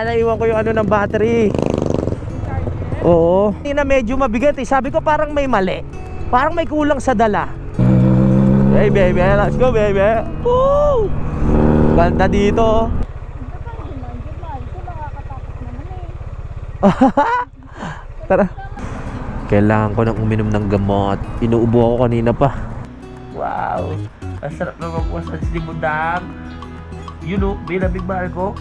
Naiwan ko yung ano ng battery. Oo. Hindi na medyo mabigat eh. Sabi ko parang may mali. Parang may kulang sa dala. Hey baby, let's go baby. Woo! Ganda dito. Tara. Kailangan ko nang uminom ng gamot. Inuubo ako kanina pa. Wow. Ang sarap naman po sa Budang. You know, binabig mahal ko.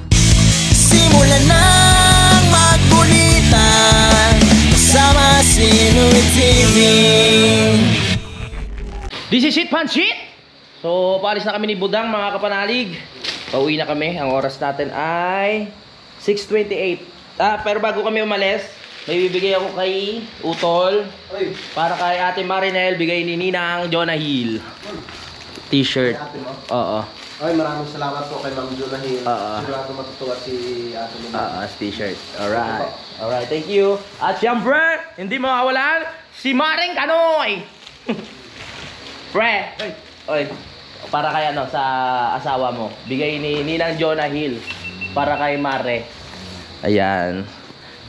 Simulan nang magkulitan kasama si Louie TV. This is it, Panchit! So, paalis na kami ni Budang, mga kapanalig. Pauwi na kami. Ang oras natin ay 6:28. Pero bago kami umalis, may bibigay ako kay Utol. Para kay Ate Marinel, bigay ni Ninang Jonah Hill. T-shirt. Oo. Ay, maraming salamat po kay Ma'am Jonah Hill. Sigurado matutuwa si Ate Marinel. T-shirt. Alright. Alright, thank you. At syempre, hindi mawawalan si Maring Kanoy. Pre. Oy. Para kay ano sa asawa mo. Bigay ni Ninang Jonah Hill para kay Mare. Ayan.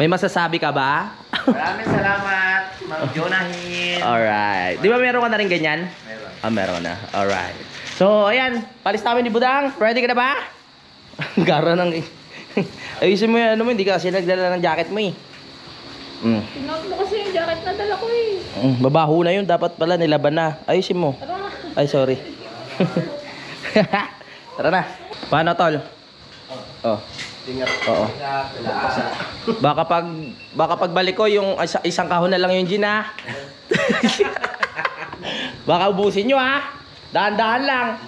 May masasabi ka ba? Maraming salamat, Ma'am Jonah Hill. Alright. Di ba meron ka na rin ganyan? Meron. Meron na. Alright. So, ayan. Palis namin ni Budang. Ready ka na ba? Gara ng... Ayusin mo yan. Ano mo, hindi ka kasi nagdala ng jacket mo eh. Tinawag mo kasi yung jacket na dala ko eh. Babaho na yun. Dapat pala nilaban na. Ayusin mo. Ay, sorry. Tara na. Paano, Tol? Oh. Oo. Baka pagbalik ko yung isang kahon na lang yung gin ha. Baka ubusin nyo ha. Dahan-dahan lang.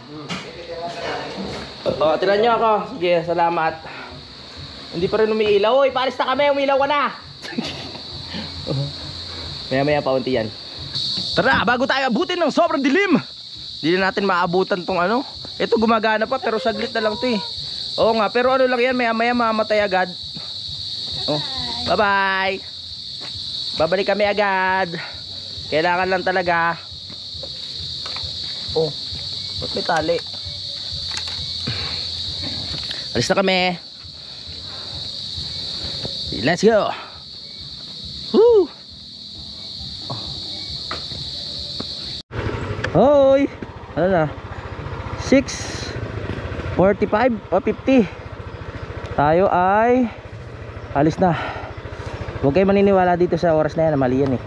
Tinan nyo ako. Sige, salamat. Hindi pa rin umiilaw. Uy, paalis na kami. Umiilaw ka na. Maya-maya paunti yan. Tara, bago tayo abutin ng sobrang dilim. Hindi na natin maabutan tong ano. Ito gumagana pa pero saglit na lang to eh. Oo nga, pero ano lang yan, maya-maya mamatay agad. Oh, bye-bye. Babalik kami agad. Kailangan lang talaga. Oh, ba't may tali? Alis na kami. Let's go. Woo! Hoy! Ano na? 6:45 o 50. Tayo ay alis na. Huwag kayo maniniwala dito sa oras na yan. Mali yan eh.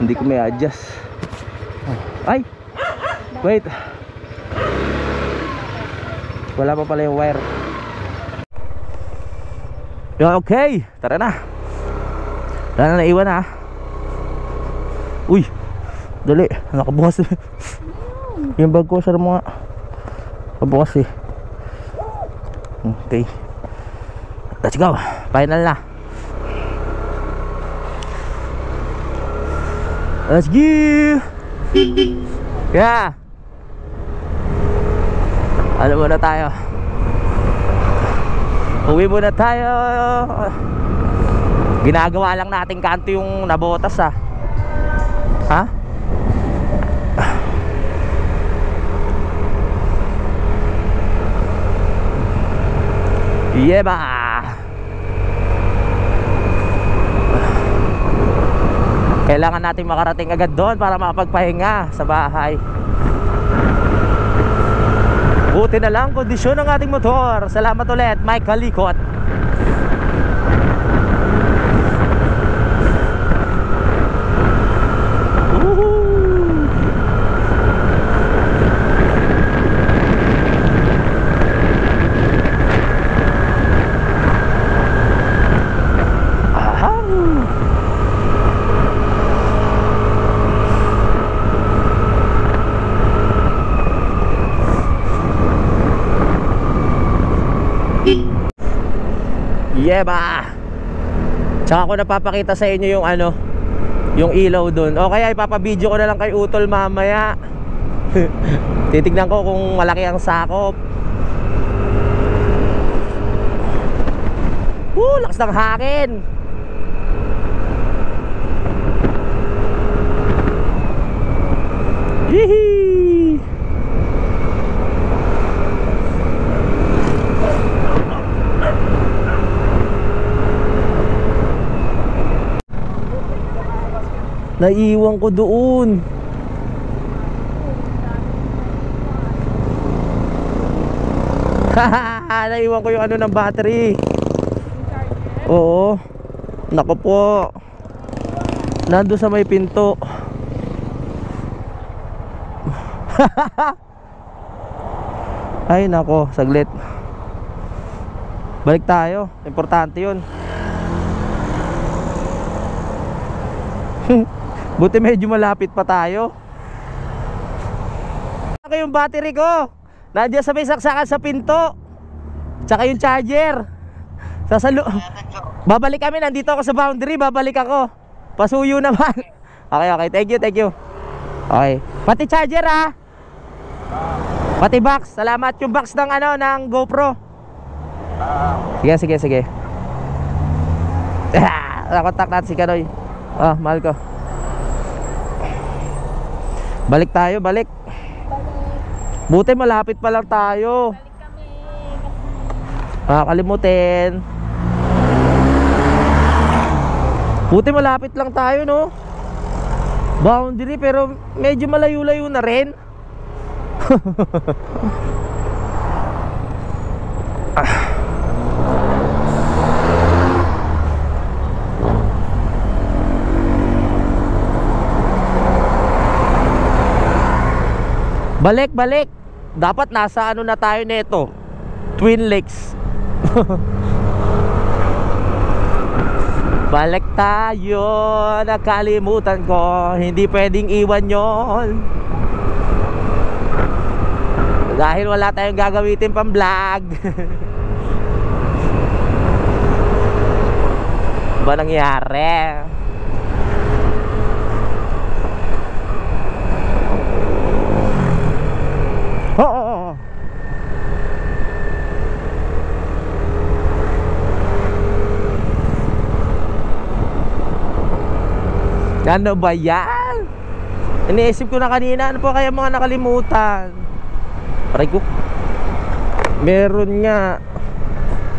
Hindi ko may adjust. Ay! Wait. Wala pa pala yung wire. Okay, tara na. Wala na naiwan ha. Uy, dali, nakabukas yung bag ko sa mga kabukas eh. Okay, let's go. Final na. Let's go. Yeah. Ano muna tayo? Uwi muna tayo. Ginagawa lang natin kanto yung nabotas ha. Ha? Yeba. Kailangan natin makarating agad doon para makapagpahinga sa bahay. Buti na lang kondisyon ng ating motor. Salamat ulit, Mike Kalikot. Yeba. Tsaka ko napapakita sa inyo yung ano, yung ilaw dun. O kaya ipapabideo ko na lang kay Utol mamaya. Titignan ko kung malaki ang sakop. Lakas ng hangin. Hihi. Naiiwan ko doon. Naiwan ko yung ano ng battery. Oo. Nako po. Nando sa may pinto. Ay nako, saglit. Balik tayo. Importante yun. Buti medyo malapit pa tayo. Ako yung battery ko. Nandiyan sa may saksakan sa pinto. Tsaka yung charger. Babalik kami, nandito ako sa boundary. Babalik ako. Pasuyo naman. Okay, okay, thank you, thank you. Okay, pati charger ha. Pati box, salamat. Yung box ng ano, ng GoPro. Sige, sige, sige. Nakontak natin si Kanoy. Mahal ko. Balik tayo, balik. Buti malapit pa lang tayo. Kalimutin. Buti malapit lang tayo, no? Boundary, pero medyo malayo-layo na rin. Balik, balik. Dapat nasa ano na tayo nito, Twin Lakes. Balik tayo. Nakalimutan ko. Hindi pwedeng iwan yon. Dahil wala tayong gagamitin pang vlog. Ba nangyari? Oo. Ano ba yan? Iniisip ko na kanina, ano po kaya mga nakalimutan? Aray ko. Meron nga.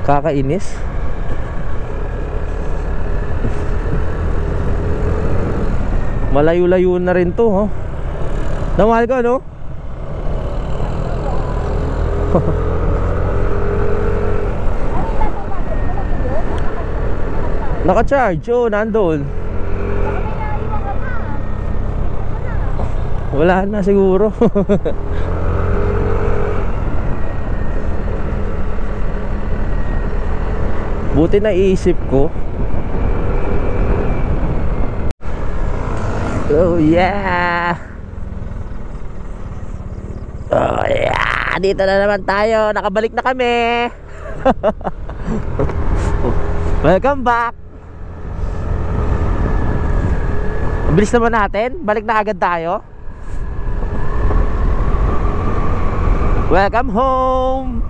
Kakainis. Malayo-layo na rin to, oh. Namahal ko, no? Naka-charge, oh, nandun. Wala na siguro. Buti naisip ko. Oh yeah. Oh yeah. Dito na naman tayo. Nakabalik na kami. Welcome back. Bilis naman natin. Balik na agad tayo. Welcome home.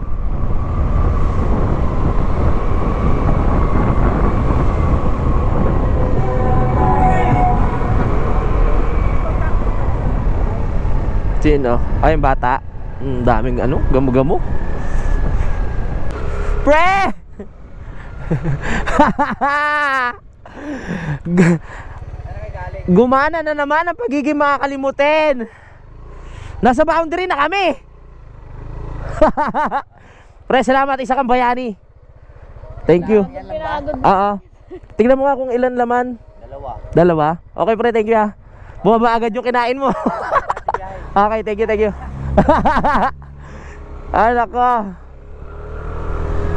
Sino? Ay, yung bata. Daming ano, gamo-gamo. Pre! Gumana na naman ang pagiging makakalimutin. Nasa boundary na kami. Pre, salamat, isa kang bayani. Thank you. Tingnan mo nga kung ilan laman. Dalawa? Okay pre, thank you ha. Bumaba agad yung kinain mo. Okay, thank you, thank you. Ay nako.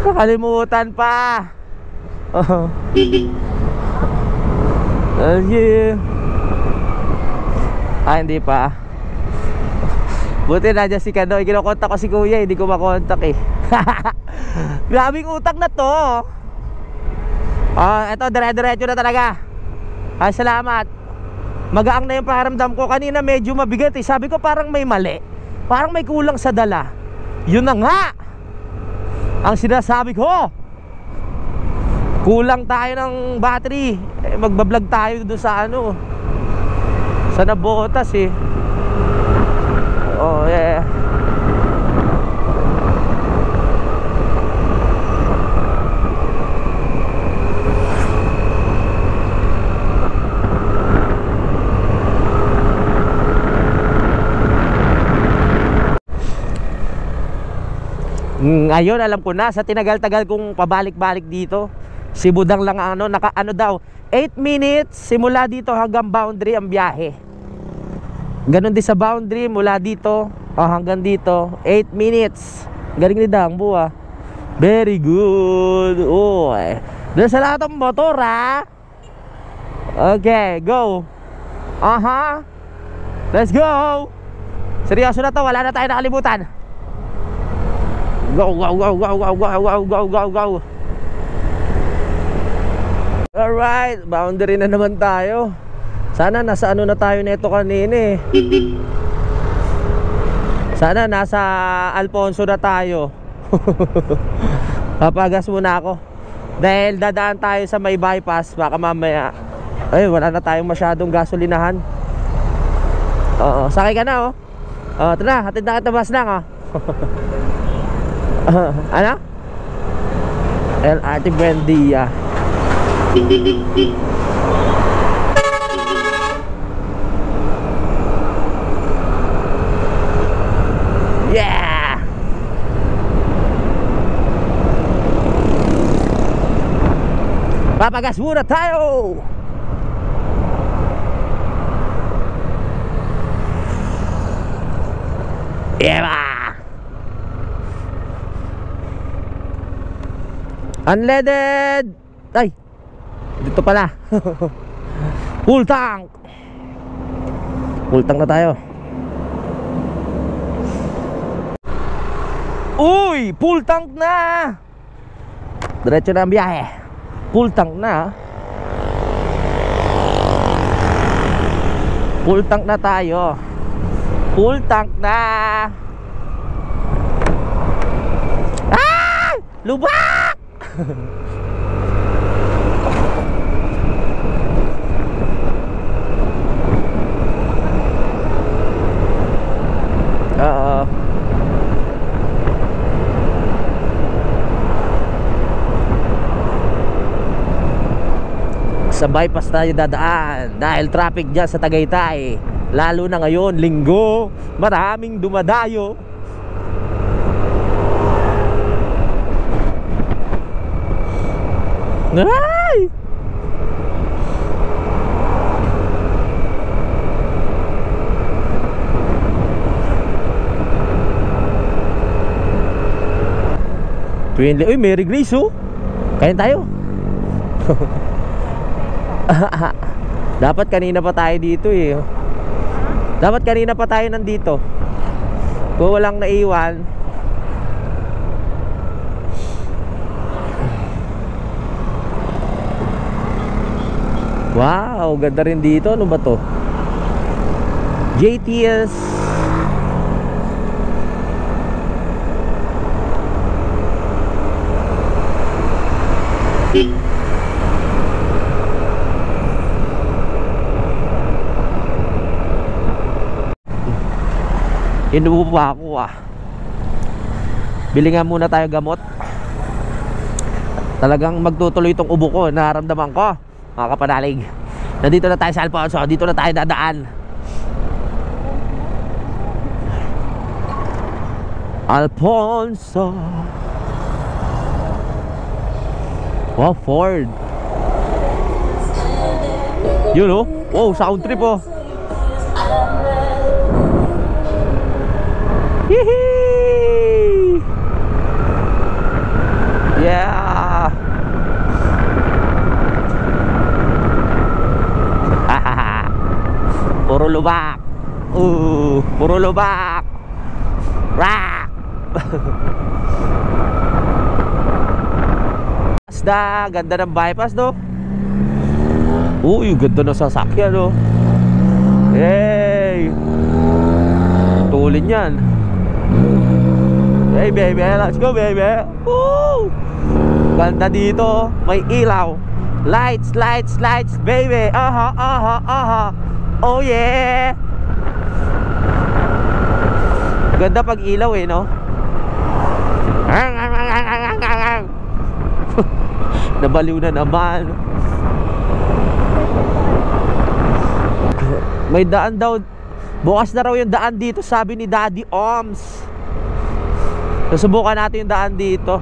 Kakalimutan pa. Hindi pa. Buti nandiyan si Kano. Kinokontak ko si Kuya, hindi ko makontak eh. Grabing utak na to. Eto, dire-diretso na talaga. Salamat. Magaang na yung pakiramdam ko. Kanina medyo mabigat eh. Sabi ko parang may mali. Parang may kulang sa dala. Yun na nga ang sinasabi ko. Kulang tayo ng battery. Magbablog tayo doon sa ano, sa Nabotas eh. Oh yeah. Ngayon alam ko na, sa tinagal-tagal kong pabalik-balik dito, si Budang lang ano, daw 8 minutes simula dito hanggang boundary ang biyahe. Ganon din sa boundary mula dito hanggang dito 8 minutes. Galing ni Dangbo ah. Very good. Oy. Doon sa lahat ng motor ha. Okay, go. Let's go. Seryoso na to, wala na tayo nakalimutan. Go, go, go, go, go, go, go, go, go, go. Alright, boundary na naman tayo. Sana nasa ano na tayo nito kanina eh. Sana nasa Alfonso na tayo. Papagas muna ako. Dahil dadaan tayo sa may bypass. Baka mamaya ay wala na tayong masyadong gasolinahan. Oo, sakay ka na oh. Tara, hatid na kita bus lang oh. Ano? LRT Buendia. Yeah! Papagas muna tayo! Yeah! Unleaded! Ay! Dito pala. Full tank! Full tank na tayo. Uy! Full tank na! Diretso na ang biyahe. Full tank na. Full tank na tayo. Full tank na. Ah! Lubak! Oo. Sa bypass tayo dadaan dahil traffic dyan sa Tagaytay. Lalo na ngayon, linggo, maraming dumadayo. Ay! Uy, Mary Grace oh. Kain tayo. Dapat kanina pa tayo dito eh. Dapat kanina pa tayo nandito. Kung walang naiwan. Wow, ganda rin dito. Ano ba to? JTS. Inuubo pa ako ah. Bili nga muna tayo gamot. Talagang magtutuloy itong ubo ko. Nararamdaman ko mga kapanalig. Nandito na tayo sa Alfonso. Dito na tayo dadaan. Alfonso. Wow, Ford. Yun oh. Wow, sound trip oh. Hihi. Yeah. Puro lubak. Puro lubak. Rock. Asda, ganda ng bypass no. Uy, ganda ng sasakyan no. Hey. Tulin yan. Hey baby, let's go baby. Woo! Ganda dito, may ilaw. Lights, lights, lights, baby. Aha, aha, aha. Oh yeah. Ganda pag ilaw eh, no? Nabaliw na naman. May daan daw. Bukas na raw yung daan dito, sabi ni Daddy Oms. Susubukan natin yung daan dito.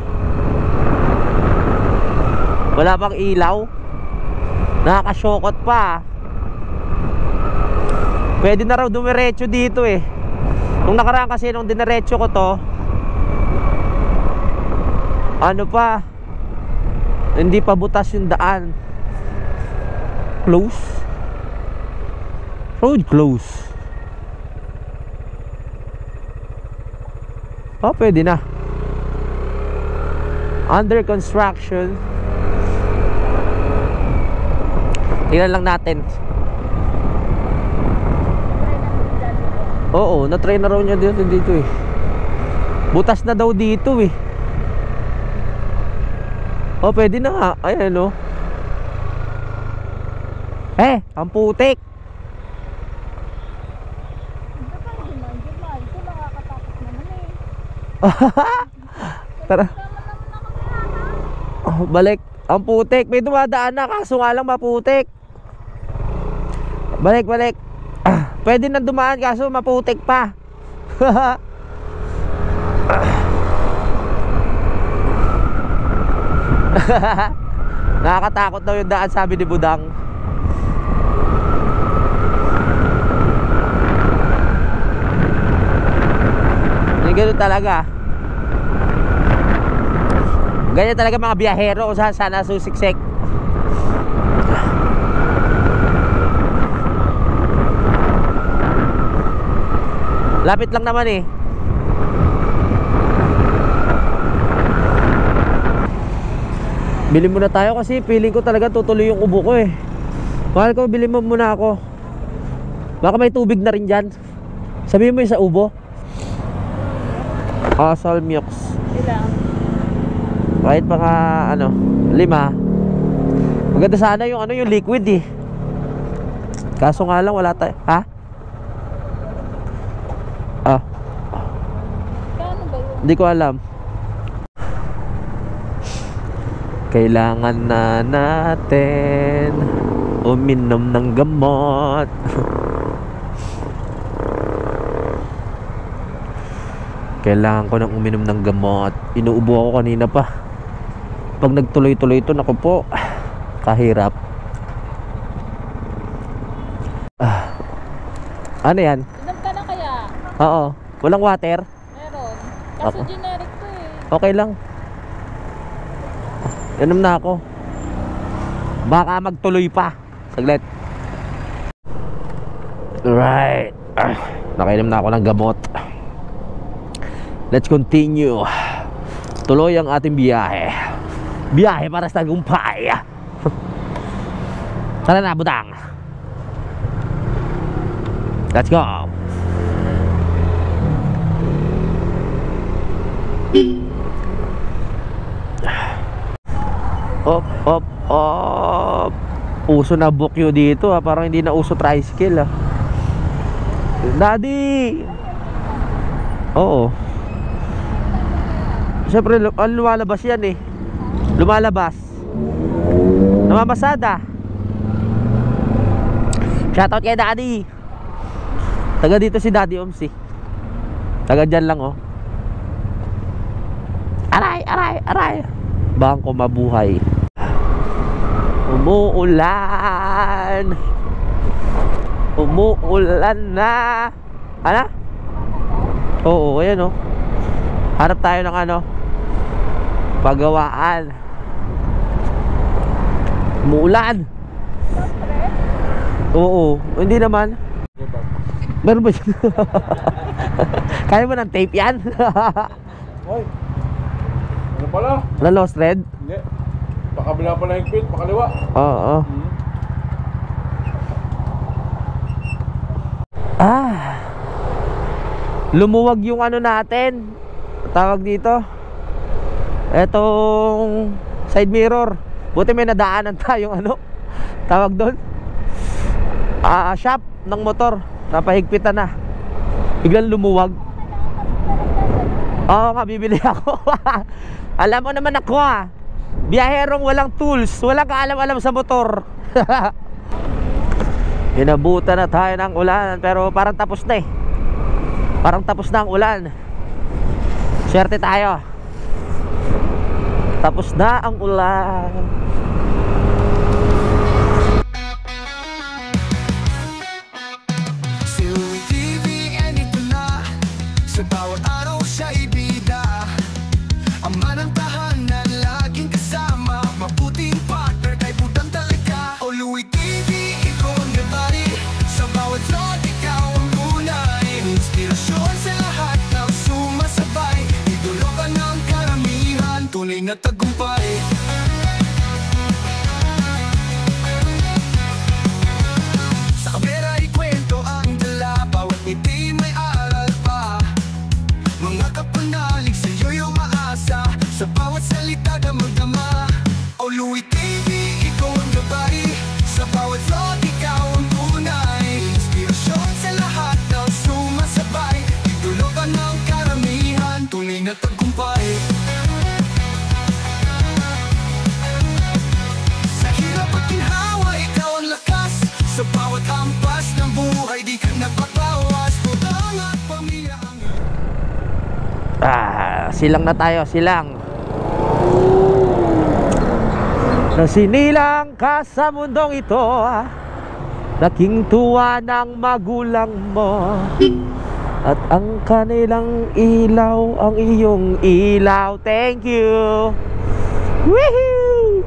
Wala pang ilaw. Nakakasyokot pa. Pwede na raw dumiretso dito eh. Nung nakaraan kasi nung diniretso ko to, ano pa, hindi pa butas yung daan. Close. Road close. Oh, pwede na. Under construction. Tingnan lang natin. Oo, na-try na raw niya dito eh. Butas na daw dito eh. Oh, pwede na nga. Ayan o. Ang putik. Ito nakakatakot naman eh. Tara. Oh, balik. Ang putik. May dumadaan na kaso nga lang maputik. Balik. Pwede na dumaan kaso maputik pa. Nakakatakot daw yung daan, sabi ni Budang. Ganyan talaga. Ganyan talaga mga biyahero kung saan sana susiksik. Lapit lang naman eh. Bili muna tayo kasi feeling ko talaga tutuloy yung ubo ko eh. Mahal ko, bili mo muna ako. Baka may tubig na rin dyan. Sabihin mo yung sa ubo. Salmiox. Ilang? Kahit mga 5. Maganda sana yung yung liquid eh. Kaso nga lang wala tayo. Ha? Kano ba yun? Hindi ko alam. Kailangan na natin uminom ng gamot. Kailangan ko nang uminom ng gamot. Inuubo ako kanina pa. Pag nagtuloy-tuloy ito, naku po, kahirap. Ano yan? Inom ka na kaya? Oo. Walang water? Meron. Kaso Ako. generic to eh. Okay lang. Inom na ako. Baka magtuloy pa. Saglit. Right. Nakainom na ako ng gamot. Let's continue. Tuloy ang ating biyahe. Biyahe para sa tagumpay. Tara na, Budang. Let's go. Op. Uso na bukyo dito ha. Parang hindi na uso tricycle ha. Daddy. Oo. Siyempre lumalabas yan eh. Lumalabas. Namamasada. Shoutout kay Daddy. Taga dito si Daddy Omsi. Taga dyan lang oh. Aray. Bangko mabuhay. Umuulan na. Ano? Oo, ayan oh. Harap tayo ng pagawaan. Umuulan. Oo, hindi naman. Meron ba siya? Kaya mo ng tape yan? Hoy. Ano pala? Na lost red? Hindi. Pakabila pala yung quit, pakaliwa. Oo. Lumuwag yung natin. Tawag dito. Etong side mirror. Buti may nadaanan tayong tawag doon. Shop ng motor. Napahigpitan na. Biglang lumuwag. Oo nga, bibili ako. Alam mo naman ako biyaherong walang tools. Walang kaalam-alam sa motor. Inabutan na tayo ng ulan. Pero parang tapos na eh. Parang tapos na ang ulan. Swerte tayo. Tapos na ang ulan. Silly TV, and ito na. Sa bawat araw siya'y bida. Ama ng tahanan, laging kasama. Mabuting partner, kay budang talaga. O Louie TV, ikaw ang nabari. Sa bawat road, ikaw ang tunay. Inspirasyon sa lahat ng sumasabay. Idolo ka ng karamihan, tunay na tagumpay. Sa kamera ikwento ang dala. Bawat ngiti may aral pa. Mga kapanalig sa'yo'y umaasa. Sa bawat salita damang-dama. O Louie TV, ikaw ang gabay. Sa bawat road, ikaw ang tunay. Inspirasyon sa lahat ng sumasabay. Idolo ka ng karamihan, tunay na tagumpay. Sa hirap at ginhawa, ikaw ang lakas. Sa bawat hampas ng buhay, di ka napapawas. Budang at pamilya ang Silang na tayo, silang. Nang sinilang ka sa mundong ito, laking tuwa ng magulang mo. At ang kanilang ilaw, ang iyong ilaw. Thank you. Woohoo!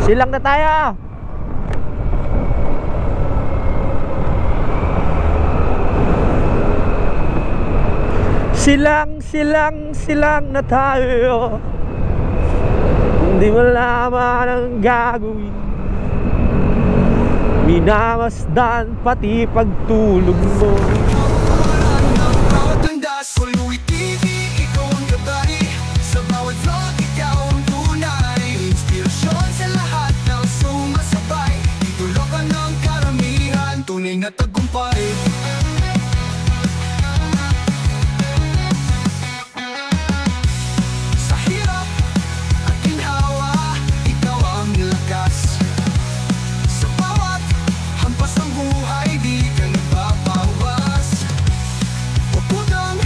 Silang na tayo. Silang na tayo. Hindi mo laman ang gagawin. Minamasdan pati pagtulog mo. Kawalan ng bawat landas. O Louie TV, ikaw ang gabay. Sa bawat vlog, ikaw ang tunay. Inspirasyon sa lahat ng sumasabay. Idolo ka ng karamihan, tunay na tagumpay. Sa hirap at ginhawa, ikaw ang lakas. Sa bawat hampas ng buhay, di ka nagpapawas. Budang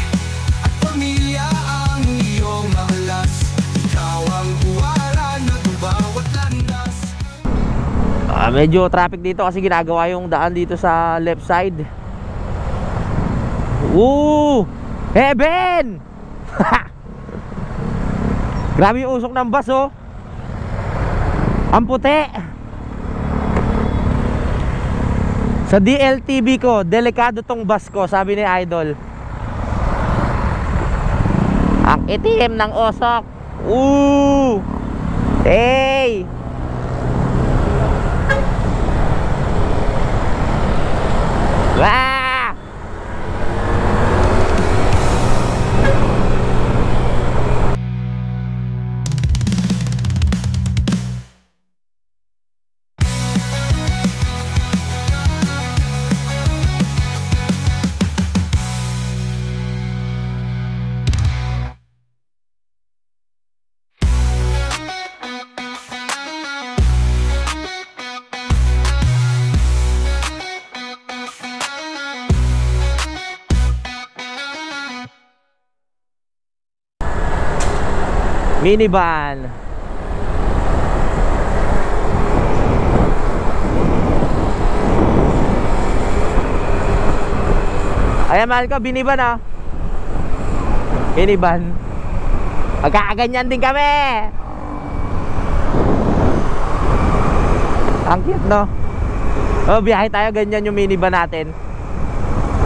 at pamilya ang iyong mahalas. Ikaw ang huwaran na bawat landas. Medyo traffic dito kasi ginagawa yung daan dito sa left side. Heaven! Grabe yung usok ng bus, oh. Ang puti. Sa DLTV ko, delikado tong bus ko, sabi ni Idol. Ang itim ng usok. Hey! Wah! Minivan. Ayan, mahal ko, biniban, ah. Minivan. Magkakaganyan din kami. Ang cute, no? Oh, biyahe tayo, ganyan yung minivan natin.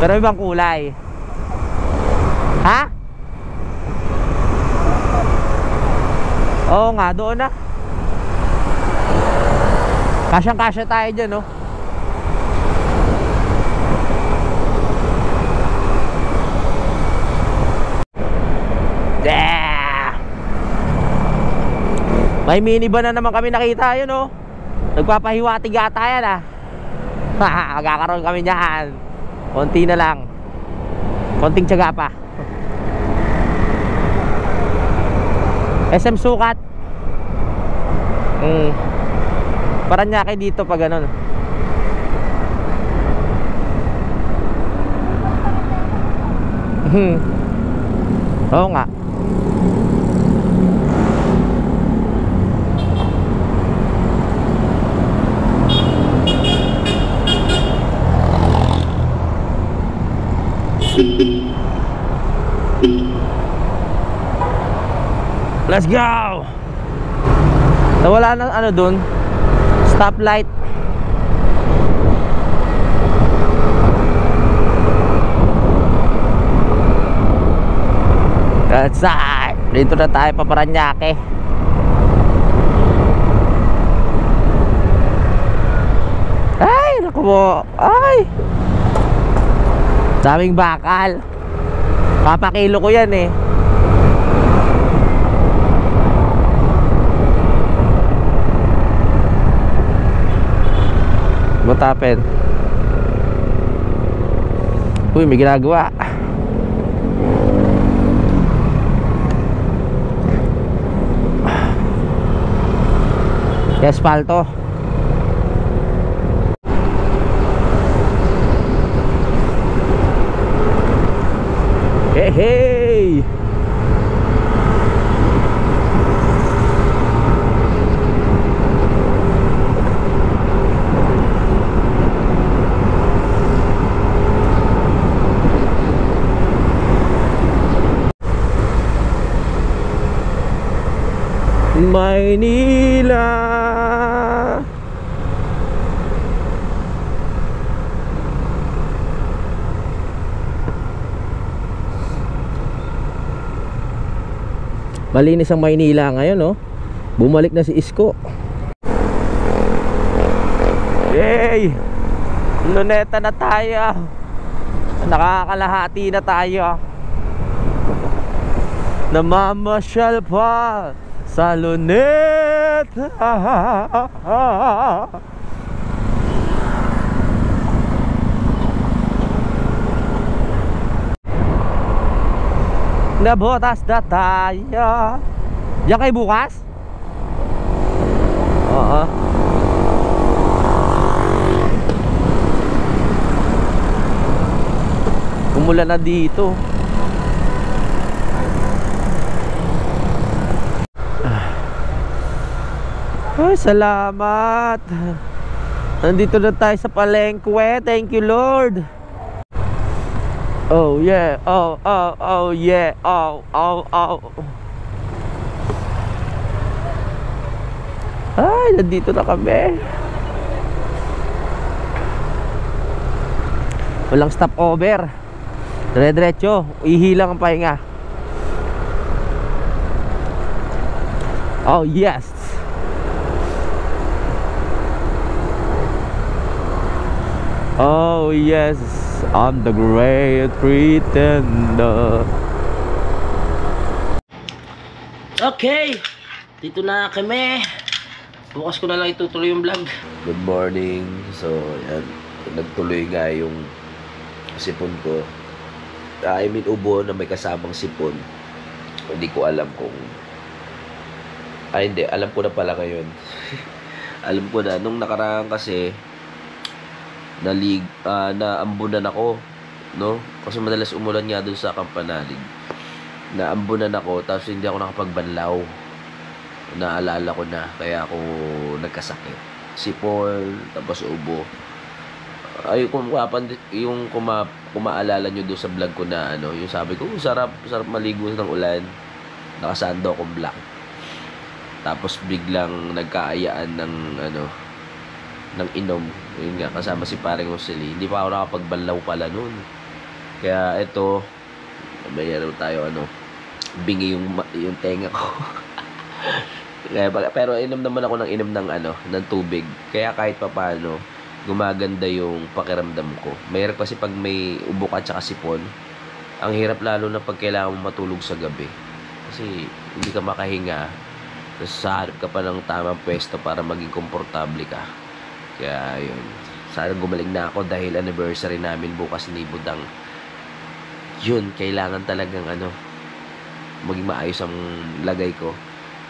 Pero ibang kulay. Ha? Oo nga, doon na. Kasyang-kasya tayo dyan, no? Yeah! May minivan na naman kami nakita, yun, no? Nagpapahiwatig yata yan, ah. Magkakaroon kami niyan. Konti na lang. Konting tiyaga pa. SM Sukat. Paranaque dito pa ganun. Oo nga. Let's go! Nawala ng ano dun, stoplight. That's right. Dito na tayo pa Paranaque. Ay, naku po. Ay, daming bakal. Papakilo ko yan eh. What happened? Uy, may ginagawa. Espalto. Hey, hey. Maynila. Malinis ang Maynila ngayon, no? Bumalik na si Isko. Yay! Luneta na tayo. Nakakalahati na tayo. Namamasyal pa sa Luneta. Nabotas na tayo. Diyan kayo bukas? Oo. Umulan na dito. Ay, salamat. Nandito na tayo sa palengke. Thank you, Lord. Oh yeah. Oh, oh, oh yeah. Oh, oh, oh. Ay, nandito na kami. Walang stopover. Dire-diretso. Ihilang ang pahinga. Oh yes. Oh yes, I'm the great pretender. Okay, dito na kami. Bukas ko na lang itutuloy yung vlog. Good morning. So, yan. Nagtuloy nga yung sipon ko. I mean, ubo na may kasamang sipon. Hindi ko alam kung... hindi. Alam ko na pala ngayon. Alam ko na. Nung nakaraan kasi, naambunan ako. No? Kasi madalas umulan nga dun sa Kampanalig. Naambunan ako, tapos hindi ako nakapagbanlaw. Naalala ko na, kaya ako nagkasakit. Sipon, tapos ubo. Ay, yung kumaalala nyo doon sa vlog ko na ano, yung sabi ko, sarap maligo ng ulan. Nakasando akong black. Tapos biglang nagkaayaan ng ano, ng inom. Yun nga, kasama si Paring Rosely. Hindi pa ako nakapagbanlaw pala noon. Kaya ito, mayroon tayo ano, bingi yung tenga ko. Pero inom naman ako ng inom ng ano, ng tubig. Kaya kahit papaano, gumaganda yung pakiramdam ko. Mahirap kasi pag may ubo ka tsaka sipon, ang hirap lalo na pag kailangan mo matulog sa gabi. Kasi hindi ka makahinga, tapos sahanap ka pa ng tamang pwesto para maging komportable ka. Kaya yun, sana gumaling na ako dahil anniversary namin bukas ni Budang. Yun, kailangan talagang ano, maging maayos ang lagay ko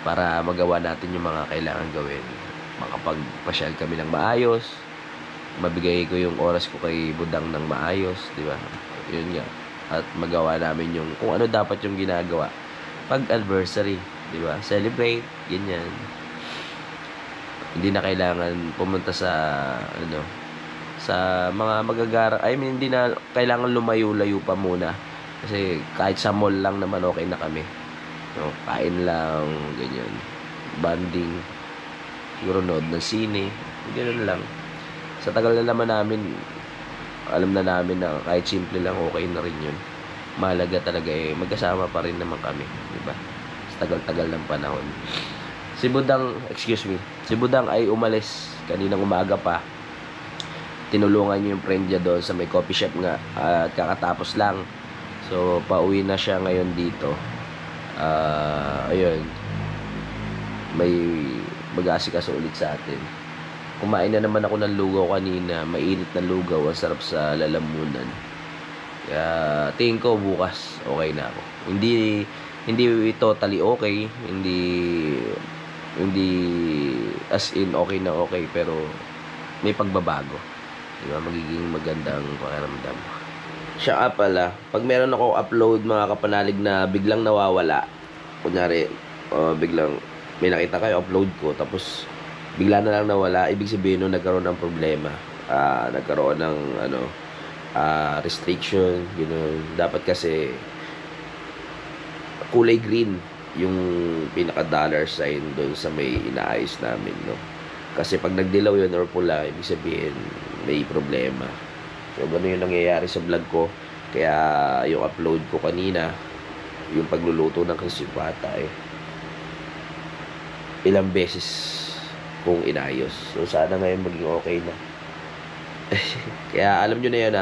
para magawa natin yung mga kailangan gawin. Makapagpasyal kami ng maayos, mabigay ko yung oras ko kay Budang ng maayos, di ba? Yun nga. at magawa namin yung kung ano dapat yung ginagawa pag anniversary, di ba? Celebrate, ganyan. Hindi na kailangan pumunta sa sa mga hindi na kailangan lumayo-layo pa muna. Kasi kahit sa mall lang naman okay na kami. No, kain lang, ganyan. Banding, siguro nood ng sine, ganoon lang. Sa tagal na naman namin, alam na namin na kahit simple lang okay na rin yun. Mahalaga talaga magkasama pa rin naman kami, di ba? Sa tagal-tagal ng panahon. Si Budang ay umalis kaninang umaga pa. Tinulungan niyo yung friend niya doon sa may coffee shop nga at kakatapos lang. So pauwi na siya ngayon dito. Ayun. May mag-aasikaso ulit sa atin. Kumain na naman ako ng lugaw kanina. Mainit na lugaw. Ang sarap sa lalamunan. Kaya tingin ko bukas okay na ako. Hindi totally okay. Hindi as in okay na okay. Pero may pagbabago. Diba? Magiging magandang pakiramdam. Siya pala. Pag meron ako upload mga kapanalig na biglang nawawala. Kunyari, biglang may nakita kayo, upload ko. Tapos bigla na lang nawala, ibig sabihin nun nagkaroon ng problema, nagkaroon ng restriction, dapat kasi kulay green yung pinaka dollar sign doon sa may inaayos namin, no? Kasi pag nagdilaw yun or pula, ibig sabihin may problema. So gano'n yung nangyayari sa vlog ko. Kaya yung upload ko kanina, yung pagluluto ng krisipata ilang beses kung inayos. So sana ngayon maging okay na. Kaya alam nyo na yan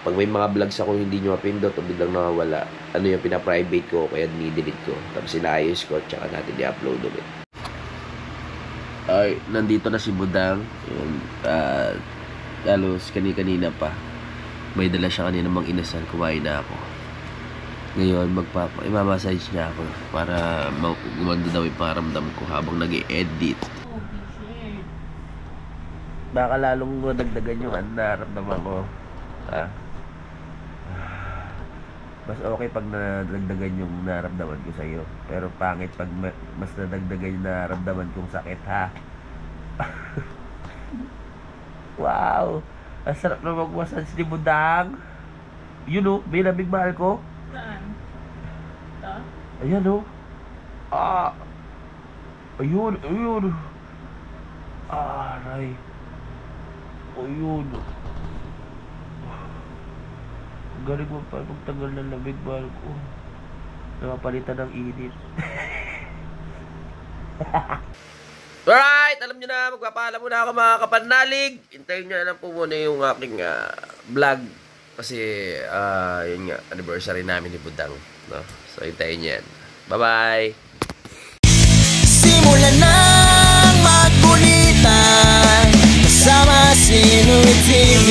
pag may mga vlogs ako hindi nyo mapindot o biglang nawawala, ano yung pina-private ko kaya ni-delete ko. Tapos inayos ko at saka natin i-upload ulit. Ay, nandito na si Budang. Halos kanina pa. May dala siya kanina mang inasal. Kumain na ako. Ngayon, imamassage niya ako para gumanda daw yung pakiramdam ko habang nag-i-edit. Baka lalong madagdagan yung naramdaman ko. Mas okay pag nadagdagan yung naramdaman ko sa'yo. Pero pangit pag mas nadagdagan yung naramdaman kong sakit, ha? Wow! Ang sarap na mag-massage ni Budang. Yun may lamig mahal ko. Saan? Ito? Ayan Ayun. Aray. Ayun. Galing mo pa magtagal ng lamig mahal ko. Napapalitan ng init. Alright, alam nyo na, magpapaalam muna ako mga kapanalig. Hintayin nyo na lang po muna yung aking vlog. Kasi, yun nga, anniversary namin ni Budang. No? So, hintayin nyo yan. Bye-bye! Simulan ng magkulitan kasama si Louie TV.